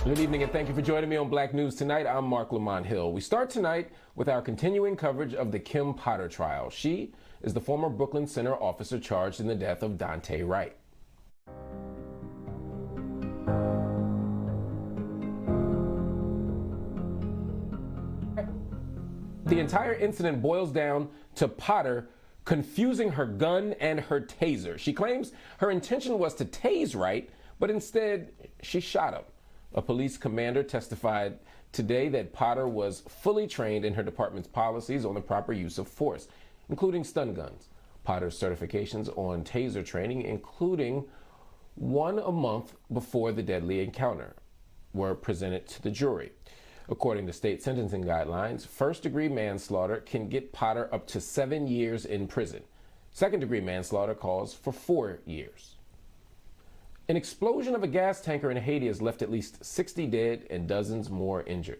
Good evening and thank you for joining me on Black News Tonight. I'm Marc Lamont Hill. We start tonight with our continuing coverage of the Kim Potter trial. She is the former Brooklyn Center officer charged in the death of Dante Wright. The entire incident boils down to Potter confusing her gun and her taser. She claims her intention was to tase Wright, but instead she shot him. A police commander testified today that Potter was fully trained in her department's policies on the proper use of force, including stun guns. Potter's certifications on taser training, including one a month before the deadly encounter, were presented to the jury. According to state sentencing guidelines, first-degree manslaughter can get Potter up to 7 years in prison. Second-degree manslaughter calls for 4 years. An explosion of a gas tanker in Haiti has left at least 60 dead and dozens more injured.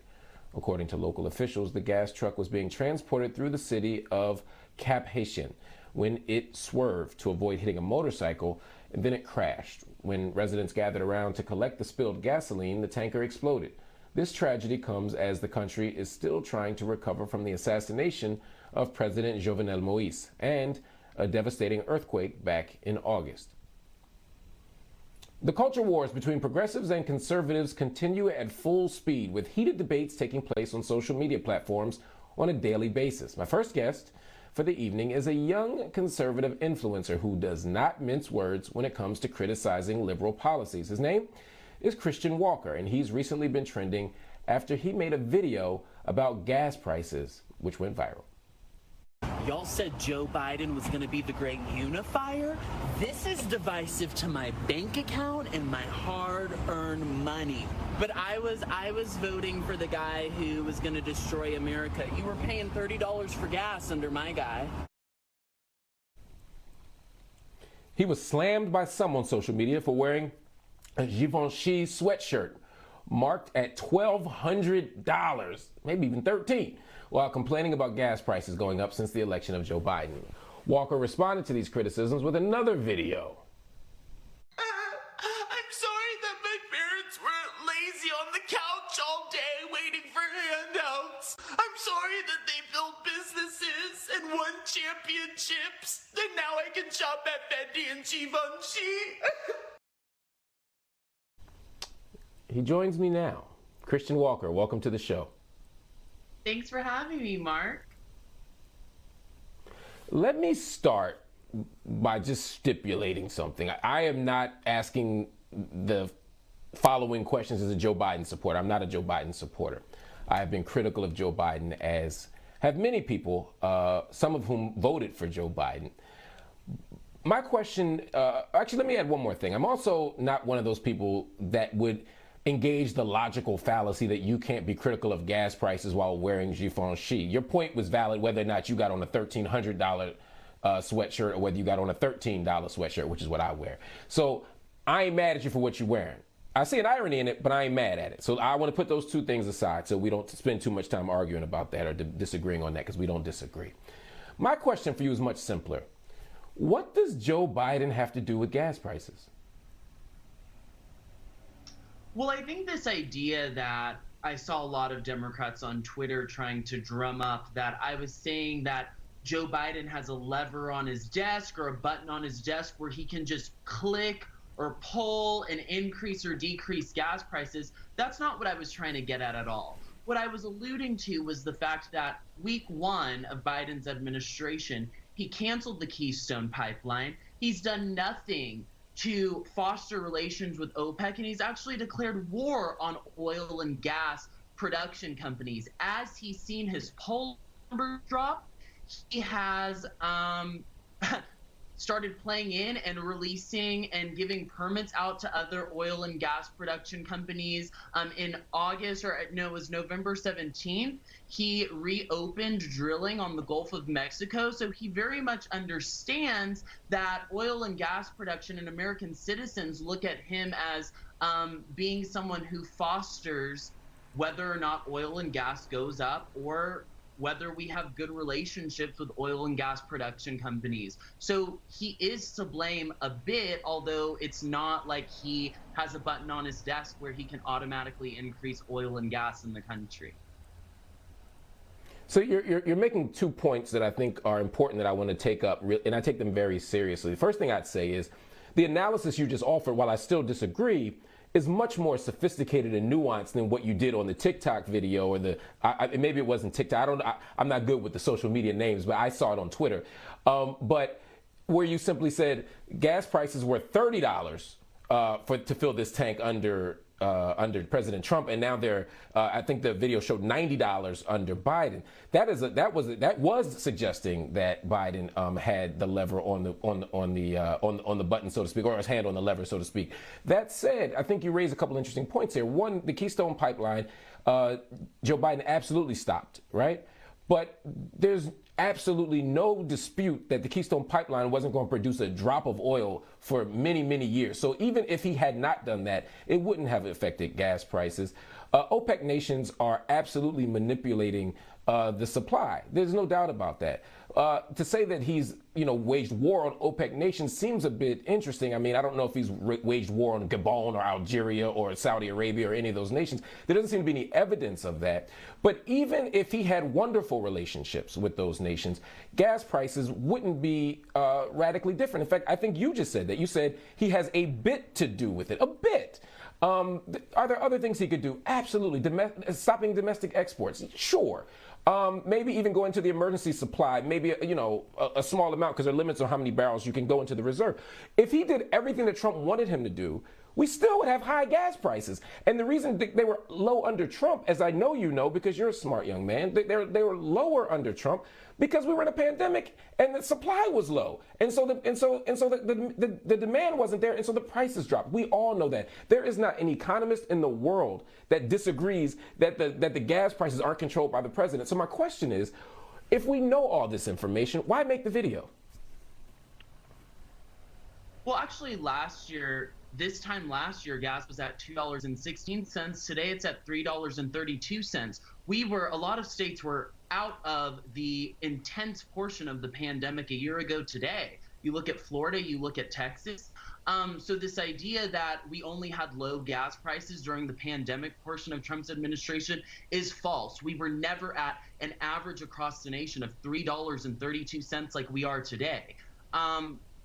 According to local officials, the gas truck was being transported through the city of Cap-Haitien when it swerved to avoid hitting a motorcycle, and then it crashed. When residents gathered around to collect the spilled gasoline, the tanker exploded. This tragedy comes as the country is still trying to recover from the assassination of President Jovenel Moïse and a devastating earthquake back in August. The culture wars between progressives and conservatives continue at full speed, with heated debates taking place on social media platforms on a daily basis. My first guest for the evening is a young conservative influencer who does not mince words when it comes to criticizing liberal policies. His name is Christian Walker, and he's recently been trending after he made a video about gas prices, which went viral. Y'all said Joe Biden was going to be the great unifier? This is divisive to my bank account and my hard-earned money. But I was voting for the guy who was going to destroy America. You were paying $30 for gas under my guy. He was slammed by some on social media for wearing a Givenchy sweatshirt marked at $1,200, maybe even $13, while complaining about gas prices going up since the election of Joe Biden. Walker responded to these criticisms with another video. I'm sorry that my parents were lazy on the couch all day waiting for handouts. I'm sorry that they built businesses and won championships, and now I can shop at Fendi and Givenchy. He joins me now. Christian Walker, welcome to the show. Thanks for having me, Mark. Let me start by just stipulating something. I am not asking the following questions as a Joe Biden supporter. I'm not a Joe Biden supporter. I have been critical of Joe Biden, as have many people, some of whom voted for Joe Biden. My question, actually, let me add one more thing. I'm also not one of those people that would engage the logical fallacy that you can't be critical of gas prices while wearing Givenchy. Your point was valid whether or not you got on a $1,300 sweatshirt or whether you got on a $13 sweatshirt, which is what I wear. So I ain't mad at you for what you're wearing. I see an irony in it, but I ain't mad at it. So I want to put those two things aside so we don't spend too much time arguing about that or disagreeing on that, because we don't disagree. My question for you is much simpler. What does Joe Biden have to do with gas prices? Well, I think this idea that I saw a lot of Democrats on Twitter trying to drum up, that I was saying that Joe Biden has a lever on his desk or a button on his desk where he can just click or pull and increase or decrease gas prices, that's not what I was trying to get at all. What I was alluding to was the fact that week one of Biden's administration, he canceled the Keystone Pipeline. He's done nothing to foster relations with OPEC, and he's actually declared war on oil and gas production companies. As he's seen his poll numbers drop, he has started playing in and releasing and giving permits out to other oil and gas production companies. In August, or no, it was November 17th, he reopened drilling on the Gulf of Mexico. So he very much understands that oil and gas production and American citizens look at him as being someone who fosters whether or not oil and gas goes up or whether we have good relationships with oil and gas production companies. So he is to blame a bit, although it's not like he has a button on his desk where he can automatically increase oil and gas in the country. So you're making 2 points that I think are important that I want to take up, and I take them very seriously. The first thing I'd say is the analysis you just offered, while I still disagree, is much more sophisticated and nuanced than what you did on the TikTok video or maybe it wasn't TikTok. I'm not good with the social media names, but I saw it on Twitter. But where you simply said gas prices were $30 to fill this tank under President Trump, and now they're I think the video showed $90 under Biden. That was suggesting that Biden had the lever on the button, so to speak, or his hand on the lever, so to speak. That said, I think you raised a couple interesting points here. One, the Keystone Pipeline, Joe Biden absolutely stopped, right? But there's absolutely no dispute that the Keystone Pipeline wasn't going to produce a drop of oil for many, many years. So even if he had not done that, it wouldn't have affected gas prices. OPEC nations are absolutely manipulating the supply. There's no doubt about that. To say that he's, waged war on OPEC nations seems a bit interesting. I mean, I don't know if he's waged war on Gabon or Algeria or Saudi Arabia or any of those nations. There doesn't seem to be any evidence of that. But even if he had wonderful relationships with those nations, gas prices wouldn't be radically different. In fact, I think you just said that. You said he has a bit to do with it. A bit. Are there other things he could do? Absolutely. Stopping domestic exports. Sure. Maybe even go into the emergency supply, maybe, a small amount, because there are limits on how many barrels you can go into the reserve. If he did everything that Trump wanted him to do, we still would have high gas prices. And the reason they were low under Trump, as I know you know, because you're a smart young man, they were lower under Trump because we were in a pandemic and the supply was low. And so the demand wasn't there, and so the prices dropped. We all know that. There is not an economist in the world that disagrees that the gas prices aren't controlled by the president. So my question is, if we know all this information, why make the video? Well, actually, this time last year, gas was at $2.16. Today, it's at $3.32. A lot of states were out of the intense portion of the pandemic a year ago today. You look at Florida, you look at Texas. So this idea that we only had low gas prices during the pandemic portion of Trump's administration is false. We were never at an average across the nation of $3.32 like we are today.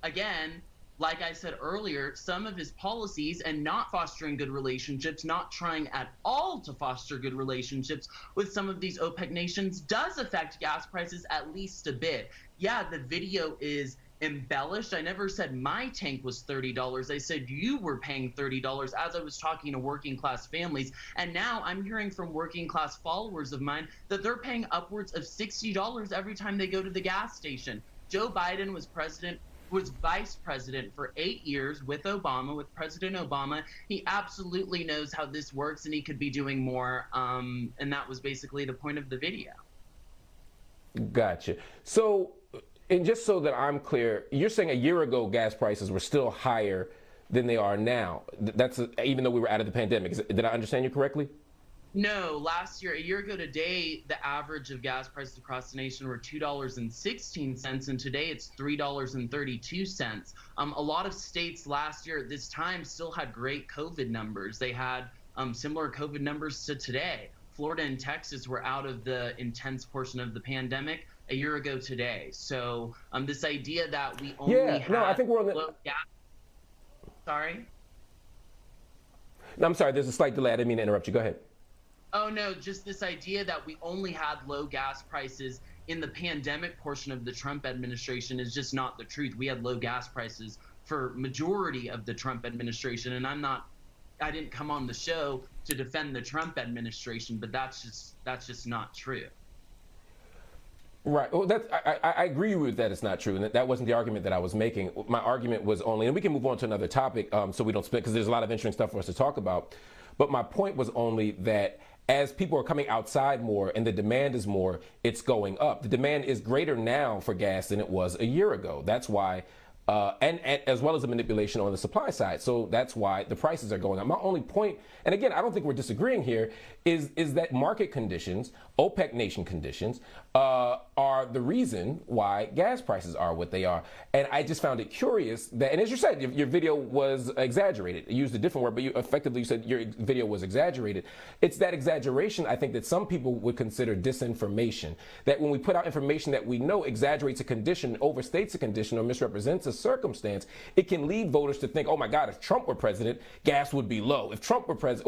Again, like I said earlier, some of his policies and not fostering good relationships, not trying at all to foster good relationships with some of these OPEC nations does affect gas prices at least a bit. Yeah, the video is embellished. I never said my tank was $30. I said you were paying $30 as I was talking to working class families. And now I'm hearing from working class followers of mine that they're paying upwards of $60 every time they go to the gas station. Joe Biden was vice president for 8 years with President Obama. He absolutely knows how this works, and he could be doing more. And that was basically the point of the video. Gotcha. So, and just so that I'm clear, you're saying a year ago gas prices were still higher than they are now. That's even though we were out of the pandemic. Did I understand you correctly? No, a year ago today, the average of gas prices across the nation were $2.16, and today it's $3.32. A lot of states last year at this time still had great COVID numbers. They had similar COVID numbers to today. Florida and Texas were out of the intense portion of the pandemic a year ago today. So this idea that we only I think we're on the low gas. Sorry? No, I'm sorry. There's a slight delay. I didn't mean to interrupt you. Go ahead. Oh, no, just this idea that we only had low gas prices in the pandemic portion of the Trump administration is just not the truth. We had low gas prices for majority of the Trump administration, and I didn't come on the show to defend the Trump administration, but that's just not true. Right. Well, I agree with that. It's not true, and that wasn't the argument that I was making. My argument was only, and we can move on to another topic, so we don't split, because there's a lot of interesting stuff for us to talk about. But my point was only that as people are coming outside more and the demand is more, it's going up. The demand is greater now for gas than it was a year ago. That's why and as well as a manipulation on the supply side. So that's why the prices are going up. My only point, and again, I don't think we're disagreeing here, is that market conditions, OPEC nation conditions, are the reason why gas prices are what they are. And I just found it curious that, and as you said, your video was exaggerated. You used a different word, but you said your video was exaggerated. It's that exaggeration, I think, that some people would consider disinformation. That when we put out information that we know exaggerates a condition, overstates a condition, or misrepresents a circumstance, it can lead voters to think, oh my God, if Trump were president, gas would be low. If Trump were president,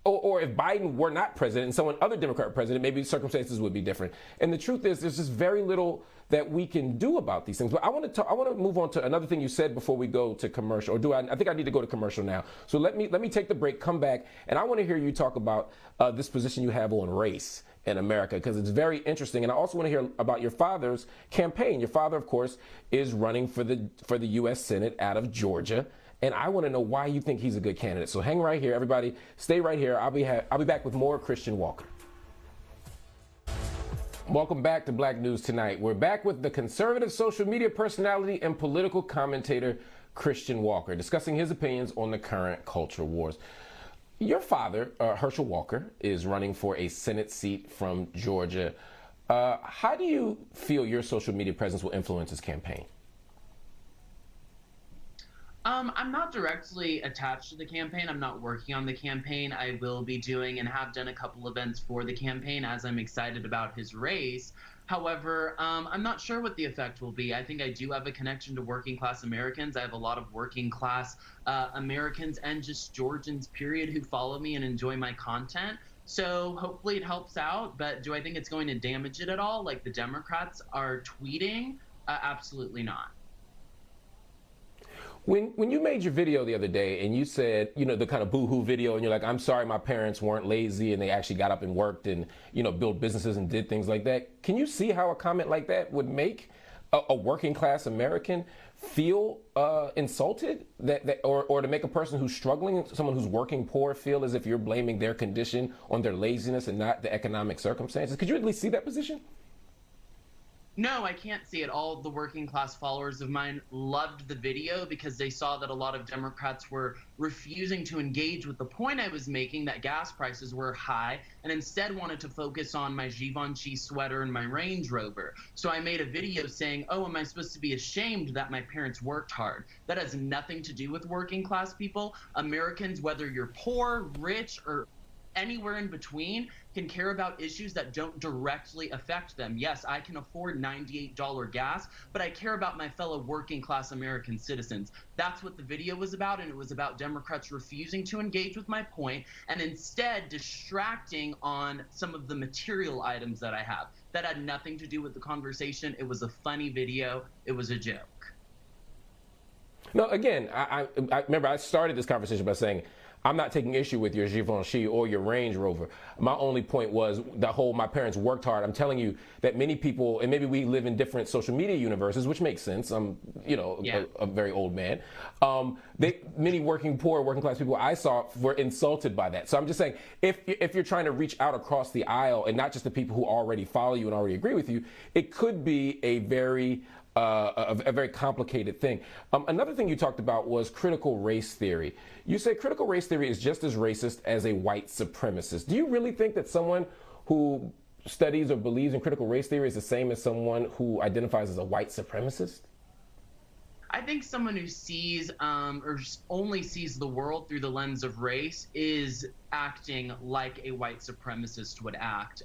or if Biden were not president and someone other Democrat president, maybe circumstances would be different. And the truth is, there's just very little that we can do about these things. But I want to move on to another thing you said before we go to commercial. Or do I? I think I need to go to commercial now. So let me take the break, come back, and I want to hear you talk about this position you have on race in America, because it's very interesting. And I also want to hear about your father's campaign. Your father, of course, is running for the U.S. Senate out of Georgia. And I want to know why you think he's a good candidate. So hang right here, everybody. Stay right here. I'll be back with more Christian Walker. Welcome back to Black News Tonight. We're back with the conservative social media personality and political commentator Christian Walker, discussing his opinions on the current culture wars. Your father, Herschel Walker, is running for a Senate seat from Georgia. How do you feel your social media presence will influence his campaign? I'm not directly attached to the campaign. I'm not working on the campaign. I will be doing and have done a couple events for the campaign as I'm excited about his race. However, I'm not sure what the effect will be. I think I do have a connection to working class Americans. I have a lot of working class Americans and just Georgians, period, who follow me and enjoy my content. So hopefully it helps out. But do I think it's going to damage it at all, like the Democrats are tweeting? Absolutely not. When you made your video the other day and you said, the kind of boo-hoo video, and you're like, I'm sorry my parents weren't lazy and they actually got up and worked and, built businesses and did things like that. Can you see how a comment like that would make a working class American feel insulted? Or to make a person who's struggling, someone who's working poor, feel as if you're blaming their condition on their laziness and not the economic circumstances? Could you at least see that position? No, I can't see it. All the working class followers of mine loved the video because they saw that a lot of Democrats were refusing to engage with the point I was making, that gas prices were high, and instead wanted to focus on my Givenchy sweater and my Range Rover. So I made a video saying, oh, am I supposed to be ashamed that my parents worked hard? That has nothing to do with working class people. Americans, whether you're poor, rich, or anywhere in between, can care about issues that don't directly affect them. Yes, I can afford $98 gas, but I care about my fellow working class American citizens. That's what the video was about, and it was about Democrats refusing to engage with my point and instead distracting on some of the material items that I have. That had nothing to do with the conversation. It was a funny video. It was a joke. No, again, I remember I started this conversation by saying, I'm not taking issue with your Givenchy or your Range Rover. My only point was the whole my parents worked hard. I'm telling you that many people, and maybe we live in different social media universes, which makes sense. I'm, a very old man. Many working class people I saw were insulted by that. So I'm just saying, if you're trying to reach out across the aisle and not just the people who already follow you and already agree with you, it could be a very complicated thing. Another thing you talked about was critical race theory. You say critical race theory is just as racist as a white supremacist. Do you really think that someone who studies or believes in critical race theory is the same as someone who identifies as a white supremacist? I think someone who sees or only sees the world through the lens of race is acting like a white supremacist would act.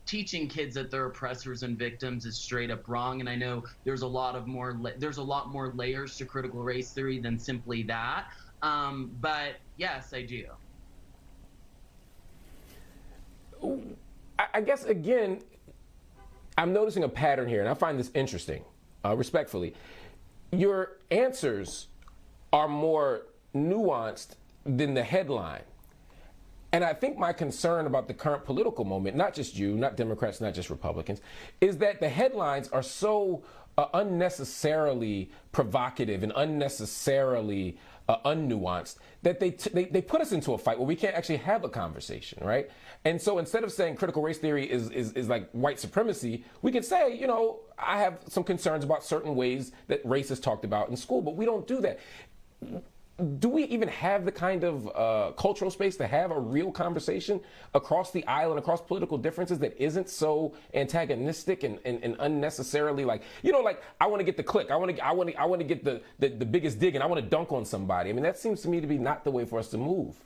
Teaching kids that they're oppressors and victims is straight up wrong, and I know there's a lot more layers to critical race theory than simply that. But yes, I do. I guess, again, I'm noticing a pattern here, and I find this interesting, respectfully. Your answers are more nuanced than the headline. And I think my concern about the current political moment, not just you, not Democrats, not just Republicans, is that the headlines are so unnecessarily provocative and unnecessarily unnuanced that they put us into a fight where we can't actually have a conversation, right? And so instead of saying critical race theory is like white supremacy, we could say, you know, I have some concerns about certain ways that race is talked about in school, but we don't do that. Do we even have the kind of cultural space to have a real conversation across the aisle and across political differences that isn't so antagonistic and unnecessarily like, you know, like I want to get the click, I want to get the biggest dig, and I want to dunk on somebody. I mean, that seems to me to be not the way for us to move.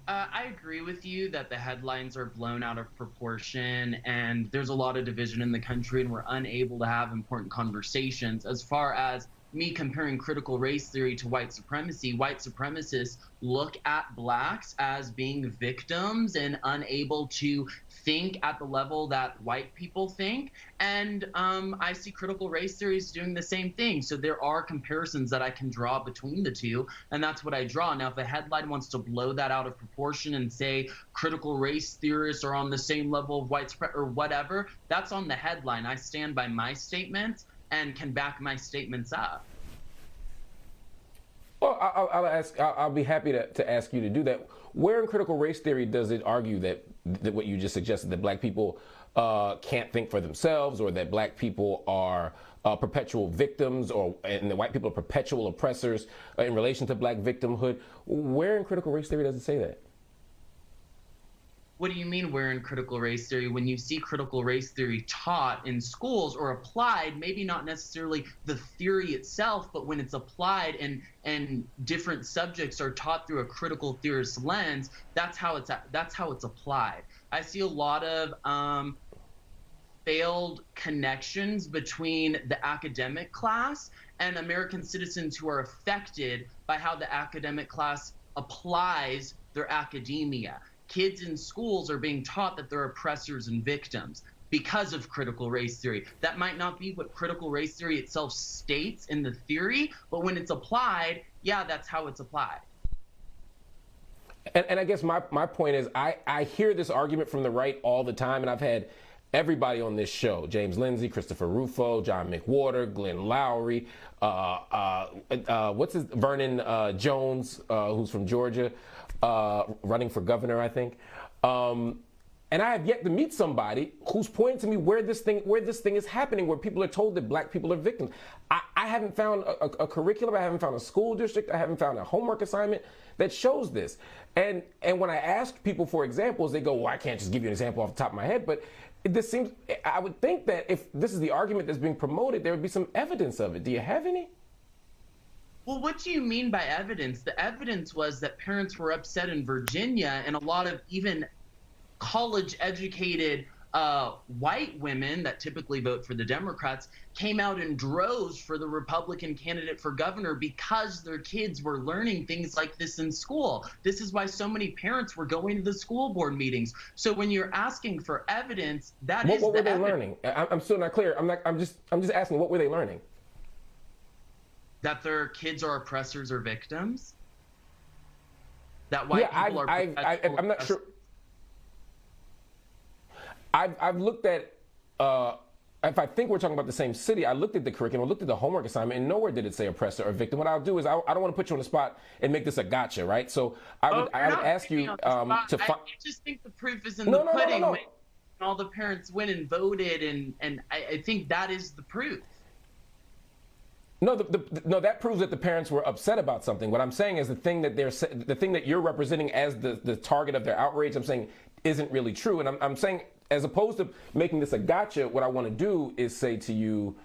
I agree with you that the headlines are blown out of proportion and there's a lot of division in the country and we're unable to have important conversations. As far as me comparing critical race theory to white supremacy, white supremacists look at blacks as being victims and unable to think at the level that white people think. And I see critical race theories doing the same thing. So there are comparisons that I can draw between the two, and that's what I draw. Now, if a headline wants to blow that out of proportion and say critical race theorists are on the same level of white supremacy or whatever, that's on the headline. I stand by my statements and can back my statements up. Well, I'll be happy to ask you to do that. Where in critical race theory does it argue that what you just suggested, that black people can't think for themselves, or that black people are perpetual victims, and the white people are perpetual oppressors in relation to black victimhood? Where in critical race theory does it say that? What do you mean we're in critical race theory? When you see critical race theory taught in schools or applied, maybe not necessarily the theory itself, but when it's applied and different subjects are taught through a critical theorist lens, that's how it's applied. I see a lot of failed connections between the academic class and American citizens who are affected by how the academic class applies their academia. Kids in schools are being taught that they're oppressors and victims because of critical race theory. That might not be what critical race theory itself states in the theory, but when it's applied, yeah, that's how it's applied. And I guess my point is I hear this argument from the right all the time, and I've had everybody on this show: James Lindsay, Christopher Rufo, John McWhorter, Glenn Lowry, Vernon Jones, who's from Georgia, running for governor, I think. And I have yet to meet somebody who's pointing to me where this thing is happening, where people are told that black people are victims. I haven't found a curriculum, I haven't found a school district, I haven't found a homework assignment that shows this. And when I ask people for examples, they go, well, I can't just give you an example off the top of my head, but this seems, I would think that if this is the argument that's being promoted, there would be some evidence of it. Do you have any? Well, what do you mean by evidence? The evidence was that parents were upset in Virginia, and a lot of even college-educated white women that typically vote for the Democrats came out in droves for the Republican candidate for governor because their kids were learning things like this in school. This is why so many parents were going to the school board meetings. So when you're asking for evidence, what were they learning? I'm still not clear. I'm just asking, what were they learning? That their kids are oppressors or victims? That white people are I'm not sure. I've looked at, if I think we're talking about the same city, I looked at the curriculum, looked at the homework assignment, and nowhere did it say oppressor or victim. What I'll do is I don't want to put you on the spot and make this a gotcha, right? So I would ask you to find. I just think the proof is in the pudding. When all the parents went and voted, and I think that is the proof. No, no, that proves that the parents were upset about something. What I'm saying is the thing that you're representing as the target of their outrage, I'm saying isn't really true. And I'm saying, as opposed to making this a gotcha, what I want to do is say to you,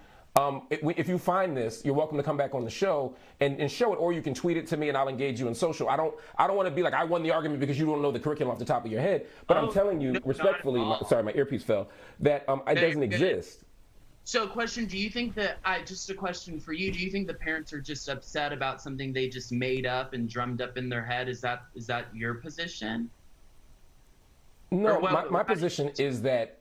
if you find this, you're welcome to come back on the show and show it, or you can tweet it to me and I'll engage you in social. I don't want to be like, I won the argument because you don't know the curriculum off the top of your head. But I'm telling you respectfully, my earpiece fell, that it doesn't exist. So question, do you think that, just a question for you, do you think the parents are just upset about something they just made up and drummed up in their head? Is that your position? No, my position is that,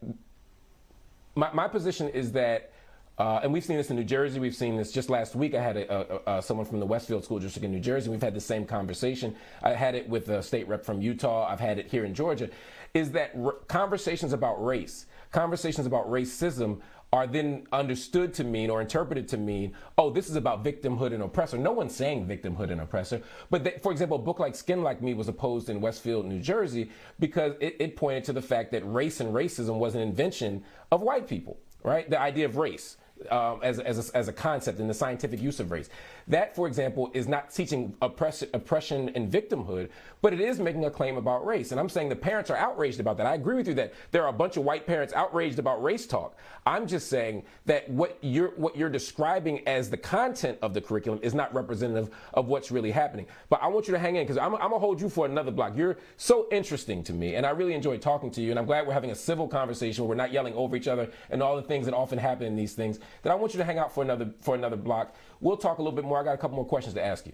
my position is that And we've seen this in New Jersey. We've seen this just last week. I had someone from the Westfield School District in New Jersey. We've had the same conversation. I had it with a state rep from Utah. I've had it here in Georgia. Is that conversations about race, conversations about racism are then understood to mean or interpreted to mean, oh, this is about victimhood and oppressor. No one's saying victimhood and oppressor. But for example, a book like Skin Like Me was opposed in Westfield, New Jersey, because it pointed to the fact that race and racism was an invention of white people, right? The idea of race. As a concept in the scientific use of race. That, for example, is not teaching oppression and victimhood, but it is making a claim about race. And I'm saying the parents are outraged about that. I agree with you that there are a bunch of white parents outraged about race talk. I'm just saying that what you're describing as the content of the curriculum is not representative of what's really happening. But I want you to hang in, because I'm going to hold you for another block. You're so interesting to me, and I really enjoy talking to you, and I'm glad we're having a civil conversation where we're not yelling over each other and all the things that often happen in these things. That I want you to hang out for another block. We'll talk a little bit more. I got a couple more questions to ask you.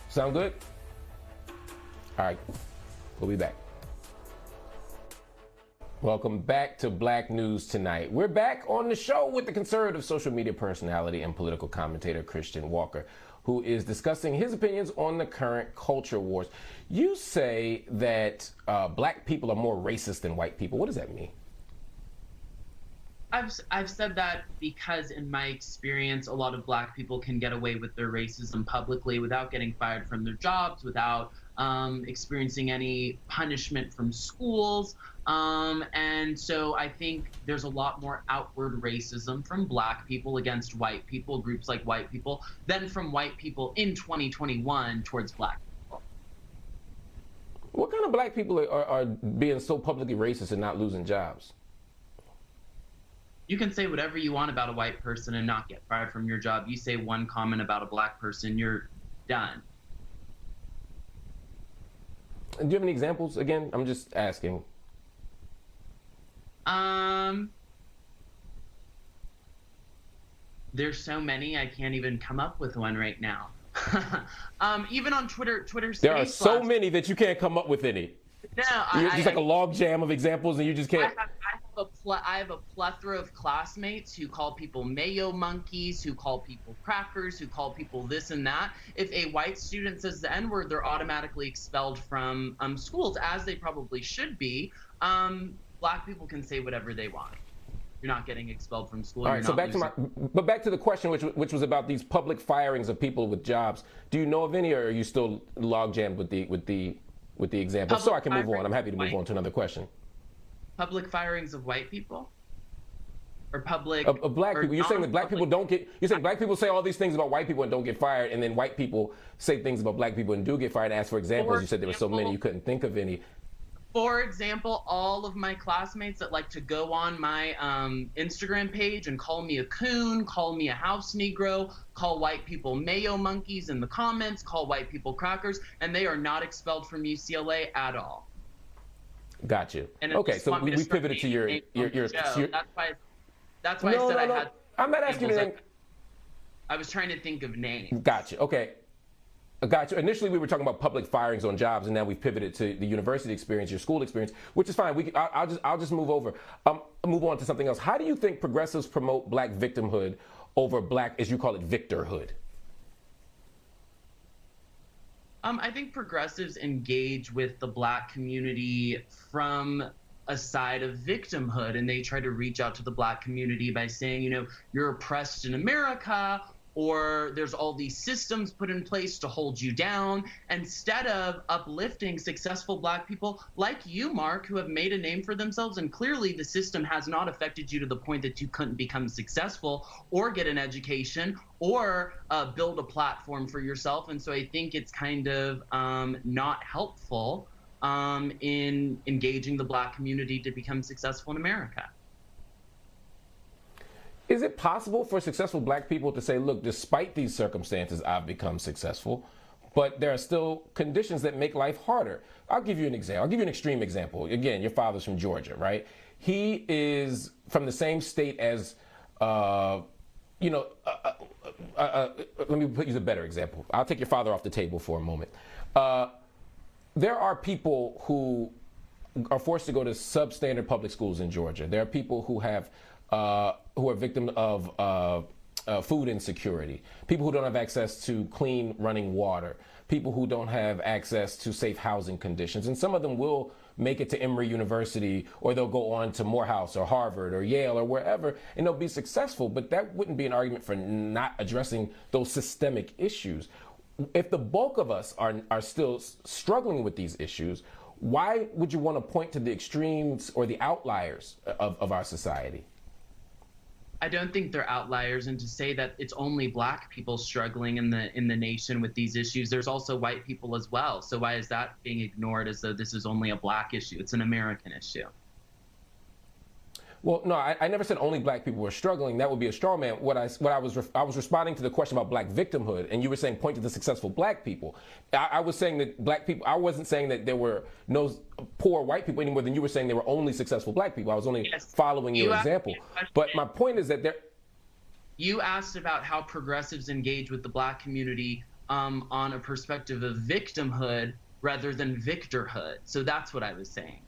Sound good? All right, we'll be back. Welcome back to Black News Tonight. We're back on the show with the conservative social media personality and political commentator Christian Walker, who is discussing his opinions on the current culture wars. You say that black people are more racist than white people. What does that mean? I've said that because in my experience, a lot of black people can get away with their racism publicly without getting fired from their jobs, without experiencing any punishment from schools. And so I think there's a lot more outward racism from black people against white people, groups like white people, than from white people in 2021 towards black people. What kind of black people are being so publicly racist and not losing jobs? You can say whatever you want about a white person and not get fired from your job. You say one comment about a black person, you're done. Do you have any examples? Again, I'm just asking. There's so many, I can't even come up with one right now. Even on Twitter Space. There are so many that you can't come up with any. No, You're just like a log jam of examples, and you just can't. I have a plethora of classmates who call people mayo monkeys, who call people crackers, who call people this and that. If a white student says the N-word, they're automatically expelled from schools, as they probably should be. Black people can say whatever they want. You're not getting expelled from school. All right, so back to the question, which was about these public firings of people with jobs. Do you know of any, or are you still log jammed with the example? So I can move on. I'm happy to move on to another question. Public firings of white people? Or public of black people. You're saying that black people don't get, you're saying black people say all these things about white people and don't get fired, and then white people say things about black people and do get fired. As for examples, you said there were so many you couldn't think of any. For example, all of my classmates that like to go on my Instagram page and call me a coon, call me a house Negro, call white people mayo monkeys in the comments, call white people crackers, and they are not expelled from UCLA at all. Got you. Okay, so we pivoted to your that's why I said I had. I'm not asking you. I was trying to think of names. Got you. Okay. Got you. Initially, we were talking about public firings on jobs, and now we've pivoted to the university experience, your school experience, which is fine. I'll just move on to something else. How do you think progressives promote black victimhood over black, as you call it, victorhood? I think progressives engage with the black community from a side of victimhood, and they try to reach out to the black community by saying, you know, you're oppressed in America, or there's all these systems put in place to hold you down, instead of uplifting successful black people like you, Mark, who have made a name for themselves. And clearly the system has not affected you to the point that you couldn't become successful or get an education or build a platform for yourself. And so I think it's kind of not helpful in engaging the black community to become successful in America. Is it possible for successful black people to say, look, despite these circumstances, I've become successful, but there are still conditions that make life harder? I'll give you an example. I'll give you an extreme example. Again, your father's from Georgia, right? He is from the same state as, let me use a better example. I'll take your father off the table for a moment. There are people who are forced to go to substandard public schools in Georgia. There are people who have who are victims of food insecurity, people who don't have access to clean running water, people who don't have access to safe housing conditions. And some of them will make it to Emory University, or they'll go on to Morehouse or Harvard or Yale or wherever, and they'll be successful. But that wouldn't be an argument for not addressing those systemic issues. If the bulk of us are still struggling with these issues, why would you want to point to the extremes or the outliers of our society? I don't think they're outliers, and to say that it's only Black people struggling in the nation with these issues, there's also white people as well. So why is that being ignored as though this is only a Black issue? It's an American issue. Well, no, I never said only Black people were struggling. That would be a straw man. I was responding to the question about Black victimhood, and you were saying point to the successful Black people. I was saying that Black people. I wasn't saying that there were no poor white people any more than you were saying there were only successful Black people. I was only following your example. But my point is that you asked about how progressives engage with the Black community on a perspective of victimhood rather than victorhood. So that's what I was saying.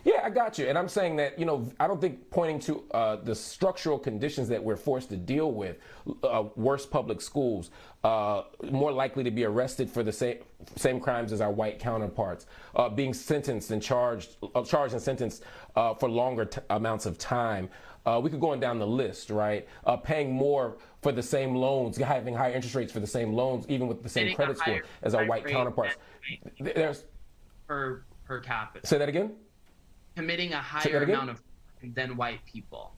Yeah, I got you. And I'm saying that, I don't think pointing to the structural conditions that we're forced to deal with, worse public schools, more likely to be arrested for the same crimes as our white counterparts, being sentenced and charged and sentenced for longer amounts of time. We could go on down the list, right? Paying more for the same loans, having higher interest rates for the same loans, even with the same credit score as our white counterparts. There's per capita. Say that again? Committing a higher amount of crime than white people.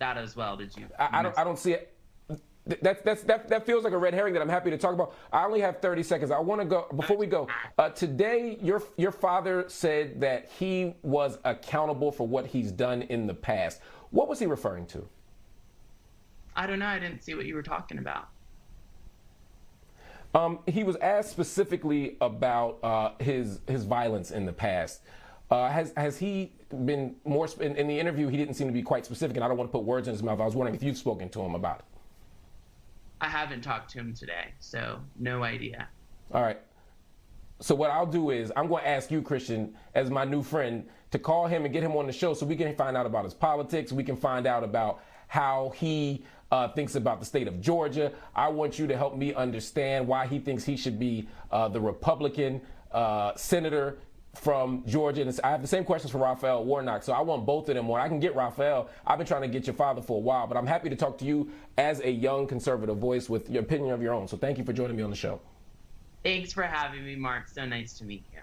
That as well. Did you? I don't see it. That feels like a red herring that I'm happy to talk about. I only have 30 seconds. I want to go before we go. Today, your father said that he was accountable for what he's done in the past. What was he referring to? I don't know. I didn't see what you were talking about. He was asked specifically about his violence in the past. Has he been more in the interview? He didn't seem to be quite specific, and I don't want to put words in his mouth. I was wondering if you've spoken to him about it. I haven't talked to him today, so no idea. All right. So what I'll do is I'm going to ask you, Christian, as my new friend, to call him and get him on the show so we can find out about his politics. We can find out about how he thinks about the state of Georgia. I want you to help me understand why he thinks he should be the Republican senator from Georgia. And I have the same questions for Raphael Warnock, so I want both of them. When I can get Raphael, I've been trying to get your father for a while, but I'm happy to talk to you as a young conservative voice with your opinion of your own. So thank you for joining me on the show. Thanks for having me, Mark. So nice to meet you.